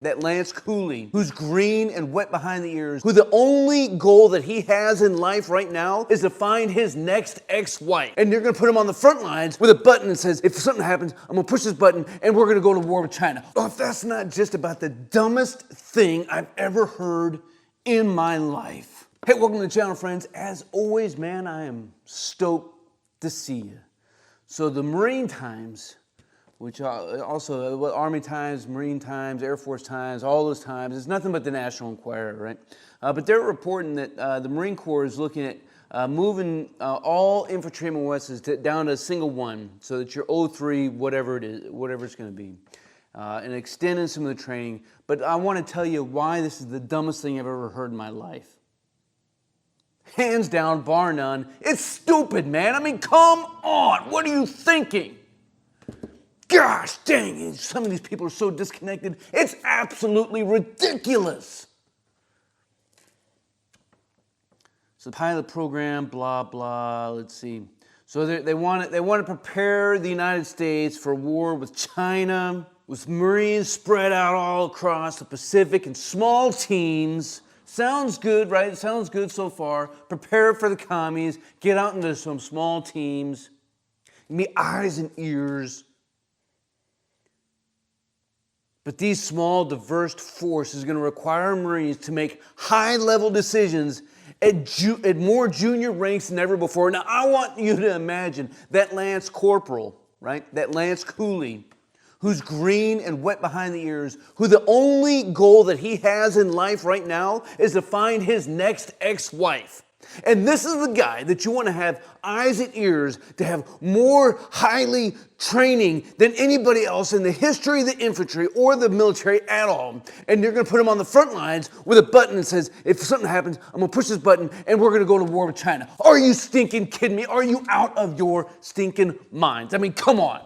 That Lance Cooley, who's green and wet behind the ears, who the only goal that he has in life right now is to find his next ex-wife. And you're gonna put him on the front lines with a button that says, if something happens, I'm gonna push this button and we're gonna go to war with China. Oh, if that's not just about the dumbest thing I've ever heard in my life. Hey, welcome to the channel, friends. As always, man, I am stoked to see you. So the Marine Times, which also Army Times, Marine Times, Air Force Times, all those times, it's nothing but the National Enquirer, right? But they're reporting that the Marine Corps is looking at moving all infantry MOSs down to a single one, so that you're 03, whatever it is, whatever it's going to be, and extending some of the training. But I want to tell you why this is the dumbest thing I've ever heard in my life. Hands down, bar none, it's stupid, man. I mean, come on, what are you thinking? Gosh dang it, some of these people are so disconnected. It's absolutely ridiculous. So the pilot program, blah, blah, let's see. So they want to prepare the United States for war with China, with Marines spread out all across the Pacific in small teams. Sounds good, right? Sounds good so far. Prepare for the commies, get out into some small teams, be eyes and ears. But these small, diverse forces is going to require Marines to make high-level decisions at more junior ranks than ever before. Now, I want you to imagine that Lance Corporal, right? That Lance Cooley, who's green and wet behind the ears, who the only goal that he has in life right now is to find his next ex-wife. And this is the guy that you want to have eyes and ears to have more highly training than anybody else in the history of the infantry or the military at all. And you're going to put him on the front lines with a button that says, if something happens, I'm going to push this button and we're going to go to war with China. Are you stinking kidding me? Are you out of your stinking minds? I mean, come on.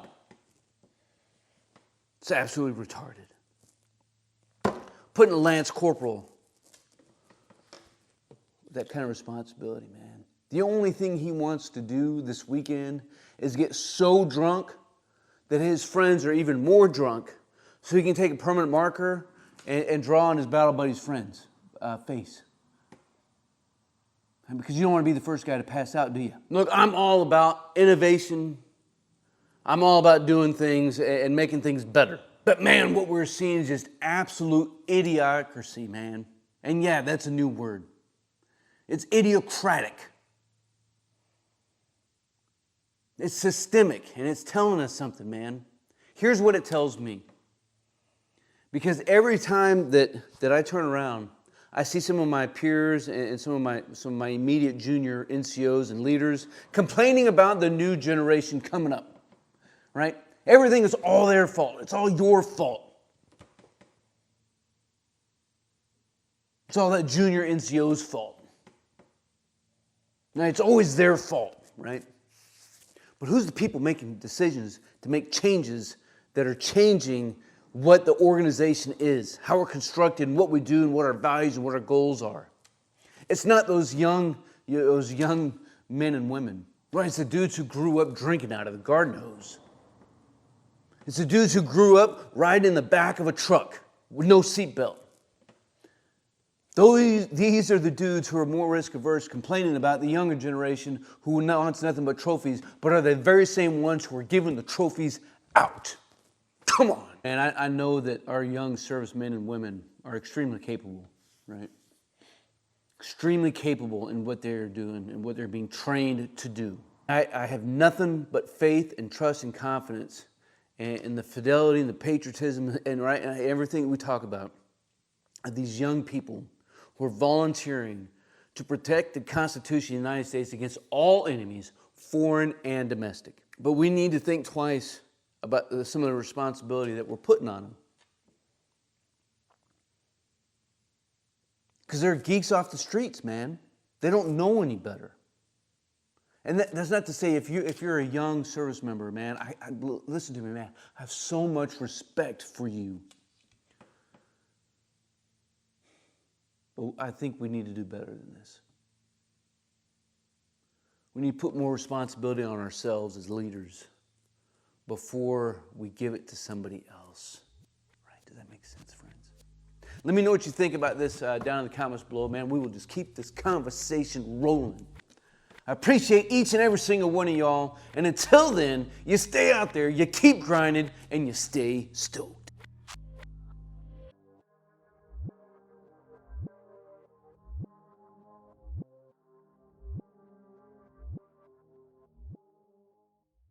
It's absolutely retarded. Putting a Lance Corporal, that kind of responsibility, man. The only thing he wants to do this weekend is get so drunk that his friends are even more drunk so he can take a permanent marker and draw on his battle buddy's friend's face. And because you don't want to be the first guy to pass out, do you? Look, I'm all about innovation. I'm all about doing things and making things better. But man, what we're seeing is just absolute idiocracy, man. And yeah, that's a new word. It's idiocratic. It's systemic, and it's telling us something, man. Here's what it tells me. Because every time that I turn around, I see some of my peers and some of my immediate junior NCOs and leaders complaining about the new generation coming up, right? Everything is all their fault. It's all your fault. It's all that junior NCO's fault. Now, it's always their fault, right? But who's the people making decisions to make changes that are changing what the organization is, how we're constructed, and what we do, and what our values and what our goals are? It's not those young men and women, right? It's the dudes who grew up drinking out of the garden hose. It's the dudes who grew up riding in the back of a truck with no seatbelt. These are the dudes who are more risk averse, complaining about the younger generation who wants nothing but trophies, but are the very same ones who are giving the trophies out. Come on. And I know that our young servicemen and women are extremely capable, right? Extremely capable in what they're doing and what they're being trained to do. I have nothing but faith and trust and confidence in the fidelity and the patriotism and everything we talk about of these young people who are volunteering to protect the Constitution of the United States against all enemies, foreign and domestic. But we need to think twice about some of the responsibility that we're putting on them. Because they're geeks off the streets, man. They don't know any better. And that's not to say if you're a young service member, man, listen to me, man. I have so much respect for you. But I think we need to do better than this. We need to put more responsibility on ourselves as leaders before we give it to somebody else. Right? Does that make sense, friends? Let me know what you think about this down in the comments below, man. We will just keep this conversation rolling. I appreciate each and every single one of y'all. And until then, you stay out there, you keep grinding, and you stay stoked.